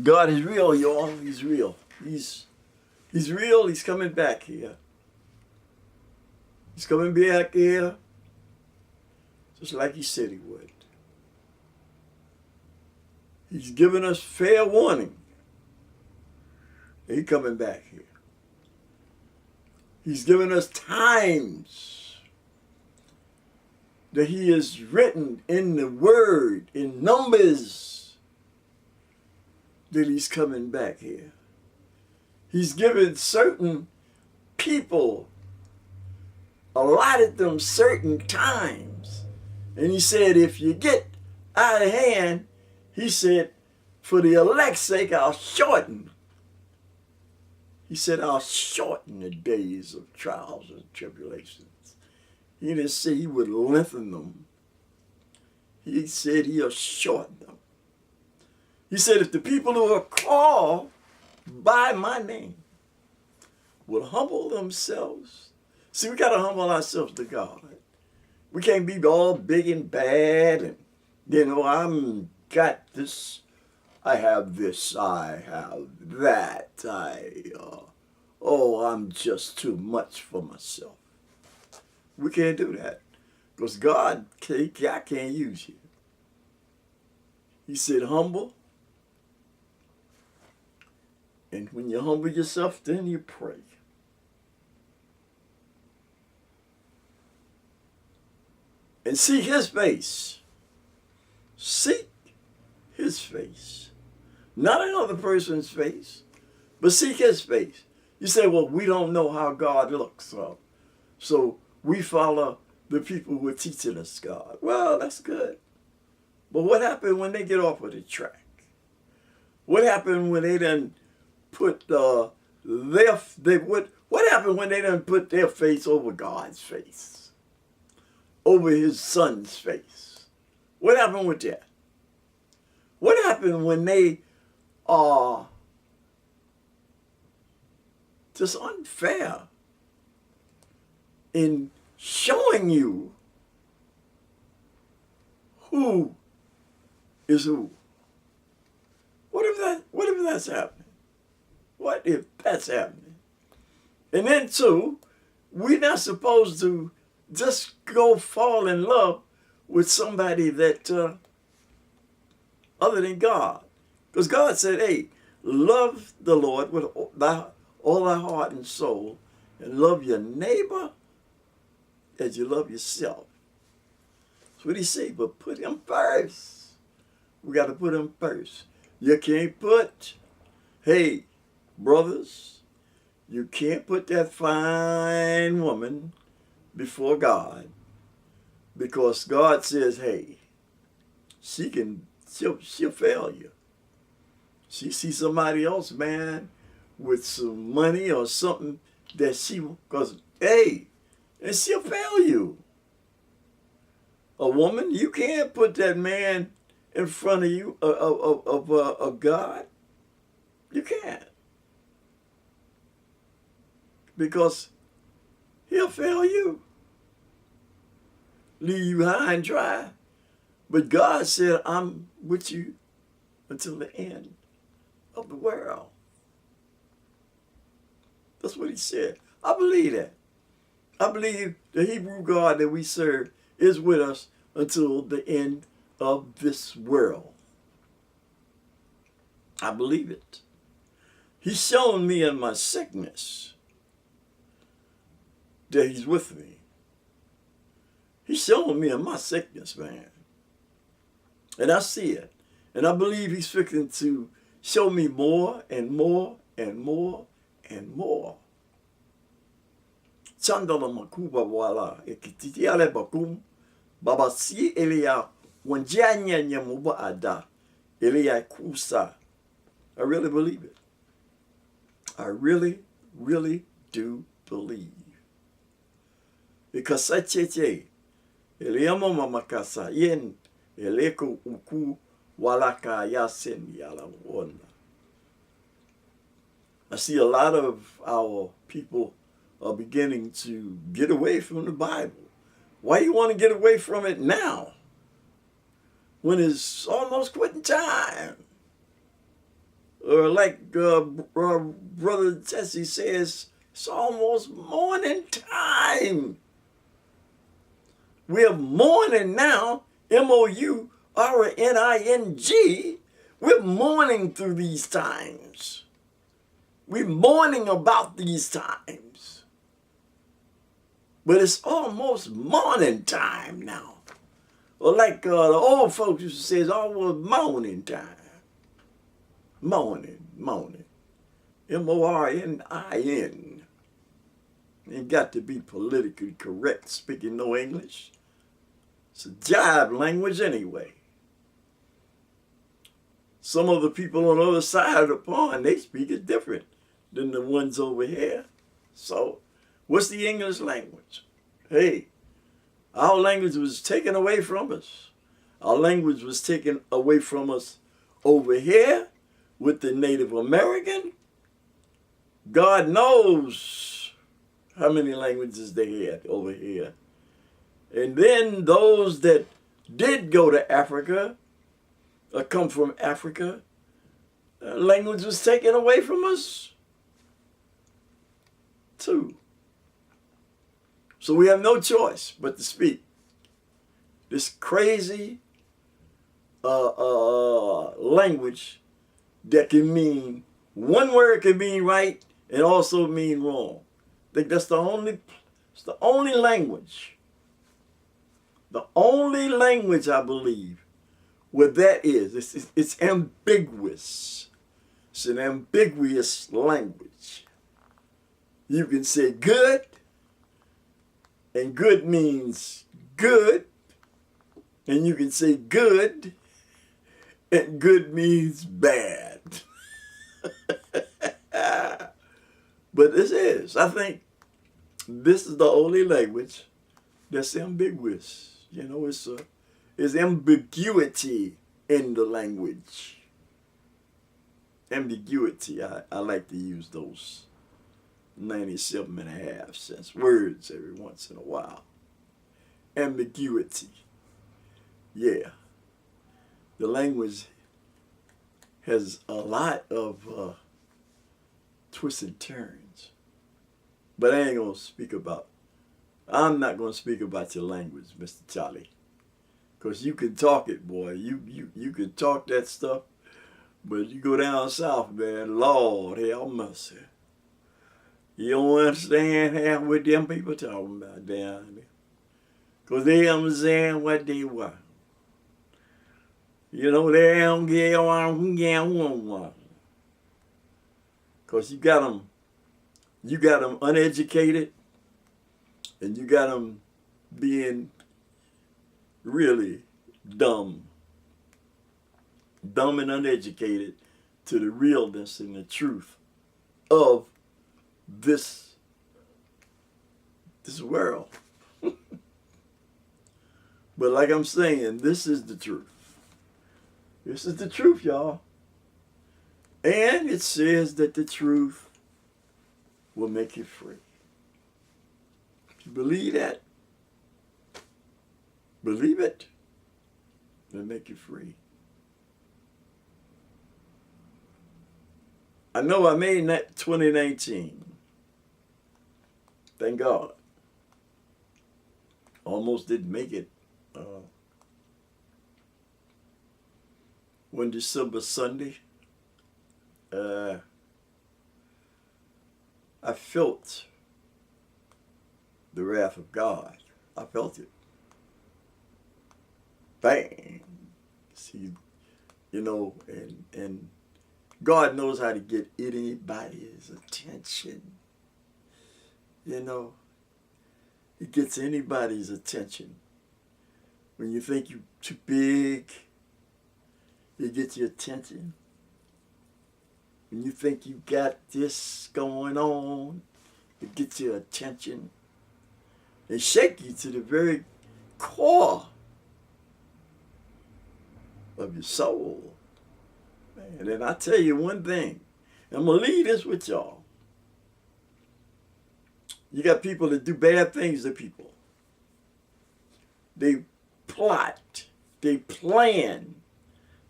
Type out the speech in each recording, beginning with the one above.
God is real, y'all. He's real. He's real. He's coming back here. He's coming back here just like he said he would. He's giving us fair warning. He's coming back here. He's given us times that he has written in the word, in numbers, that he's coming back here. He's given certain people, allotted them certain times. And he said, if you get out of hand, he said, for the elect's sake, I'll shorten. He said, I'll shorten the days of trials and tribulations. He didn't say he would lengthen them. He said he'll shorten them. He said, if the people who are called by my name will humble themselves. See, we got to humble ourselves to God. We can't be all big and bad and, I'm got this, I have this, I have that, I'm just too much for myself. We can't do that because God can't use you. He said humble. And when you humble yourself, then you pray. And seek his face. Seek his face. Not another person's face, but seek his face. You say, well, we don't know how God looks. So we follow the people who are teaching us God. Well, that's good. But what happened when they get off of the track? What happened when they done put what happened when they done put their face over God's face? Over his son's face? What happened with that? What happened when they are just unfair in showing you who is who? What if that's happening? What if that's happening? And then too, we're not supposed to just go fall in love with somebody that other than God. Because God said, hey, love the Lord with all thy heart and soul, and love your neighbor as you love yourself. That's what he said, but put him first. We got to put him first. You can't put, hey, brothers, you can't put that fine woman before God, because God says, hey, she'll fail you. She sees somebody else, man, with some money or something that and she'll fail you. A woman, you can't put that man in front of you of God. You can't. Because he'll fail you. Leave you high and dry. But God said, I'm with you until the end of the world. That's what he said. I believe that. I believe the Hebrew God that we serve is with us until the end of this world. I believe it. He's shown me in my sickness that he's with me. He's showing me in my sickness, man. And I see it. And I believe he's fixing to show me more and more and more and more. Chandala makuba wala ekititiale bakum babasi elia wanjanya nyamuba ada elia kusa. I really believe it. I really, really do believe. Because sacheche elia mama makasa yen eleko uku walaka yasen yala wona. I see a lot of our people are beginning to get away from the Bible. Why you want to get away from it now? When it's almost quitting time. Or like Brother Jesse says, it's almost morning time. We're mourning now, MOURNING. We're mourning through these times. We're mourning about these times. But it's almost morning time now. Or like the old folks used to say, it's almost morning time. Morning. MORNIN. Ain't got to be politically correct speaking no English. It's a jive language anyway. Some of the people on the other side of the pond, they speak it different than the ones over here. So, what's the English language? Hey, our language was taken away from us. Our language was taken away from us over here with the Native American. God knows how many languages they had over here. And then those that did go to Africa, or come from Africa, language was taken away from us too. So we have no choice but to speak this crazy language that can mean, one word can mean right and also mean wrong. I think that's the only language. The only language, I believe, where that is. It's ambiguous. It's an ambiguous language. You can say good, and good means good. And you can say good, and good means bad. But I think this is the only language that's ambiguous. You know, it's ambiguity in the language. Ambiguity, I like to use those 97.5 cents words every once in a while. Ambiguity. Yeah. The language has a lot of twists and turns. But I'm not going to speak about your language, Mr. Charlie. Because you can talk it, boy. You can talk that stuff. But you go down south, man, Lord have mercy. You don't understand half what them people talking about down there. Because they understand what they want. You know, they don't get one. Because you got them uneducated, and you got them being really dumb and uneducated to the realness and the truth of this world. But like I'm saying, this is the truth. This is the truth, y'all. And it says that the truth will make you free. If you believe that, believe it, it'll make you free. I know I made that 2019. Thank God. Almost didn't make it. One December Sunday, I felt the wrath of God. I felt it. Bang. See, you know, and God knows how to get anybody's attention. You know, He gets anybody's attention. When you think you're too big, He gets your attention. When you think you got this going on, It gets your attention. It shakes you to the very core of your soul. Man, and I tell you one thing, I'm going to leave this with y'all. You got people that do bad things to people. They plot, they plan,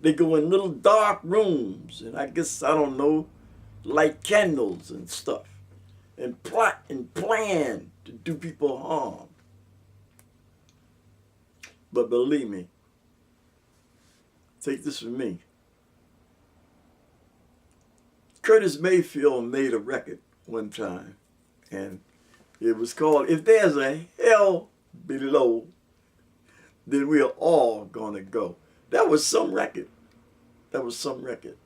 They go in little dark rooms, and I guess, I don't know, light candles and stuff, and plot and plan to do people harm. But believe me, take this from me. Curtis Mayfield made a record one time, and it was called, If There's a Hell Below, Then We're All Gonna Go. That was some record. That was some record.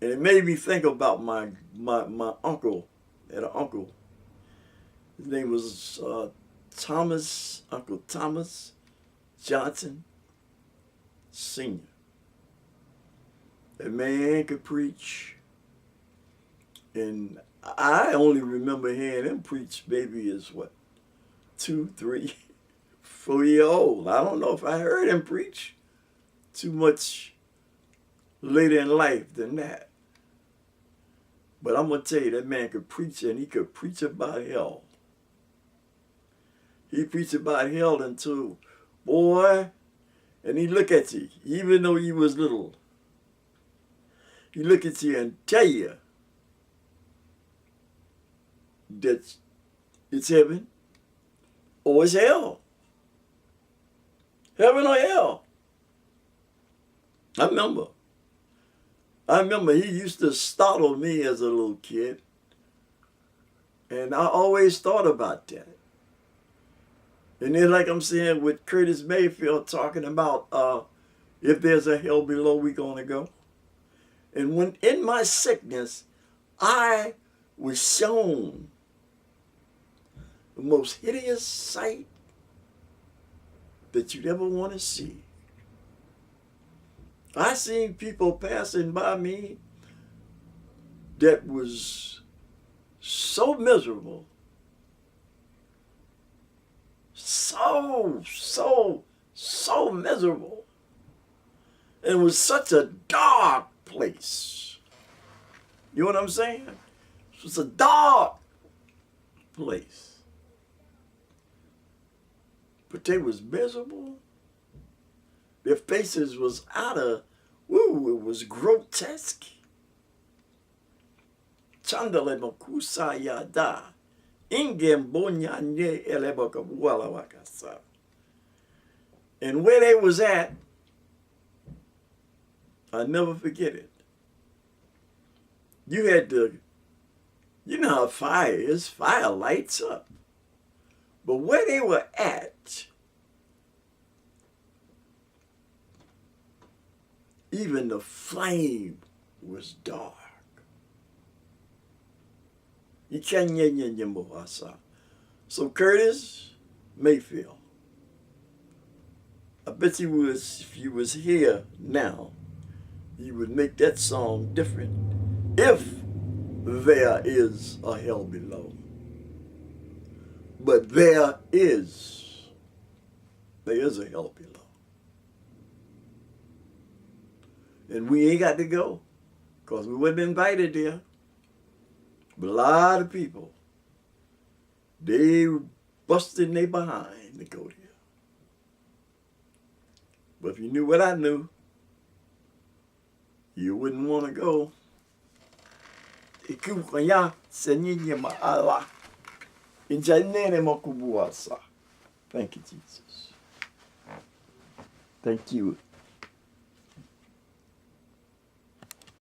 And it made me think about my uncle. I had an uncle. His name was Uncle Thomas Johnson Sr. That man could preach. And I only remember hearing him preach maybe as what, 2, 3, 4-year old. I don't know if I heard him preach too much later in life than that. But I'm going to tell you, that man could preach, and he could preach about hell. He preached about hell until, boy, and he look at you, even though you was little. He look at you and tell you that it's heaven or it's hell. Heaven or hell. I remember he used to startle me as a little kid. And I always thought about that. And then, like I'm saying, with Curtis Mayfield talking about if there's a hell below, we're going to go. And when in my sickness, I was shown the most hideous sight that you'd ever want to see. I seen people passing by me that was so miserable, so miserable. And it was such a dark place. You know what I'm saying? It was a dark place. But they was miserable. Their faces was it was grotesque. Chandale makusa yada. Ingem bonya nye elebaka wala wakasa. And where they was at, I'll never forget it. You had to, you know how fire is, fire lights up. But where they were at, even the flame was dark. So Curtis Mayfield, I bet you was, if you was here now, you would make that song different. If there is a hell below. But there is a hell below. And we ain't got to go, because we wasn't invited there. But a lot of people, they busted their behind to go there. But if you knew what I knew, you wouldn't want to go. Thank you, Jesus. Thank you.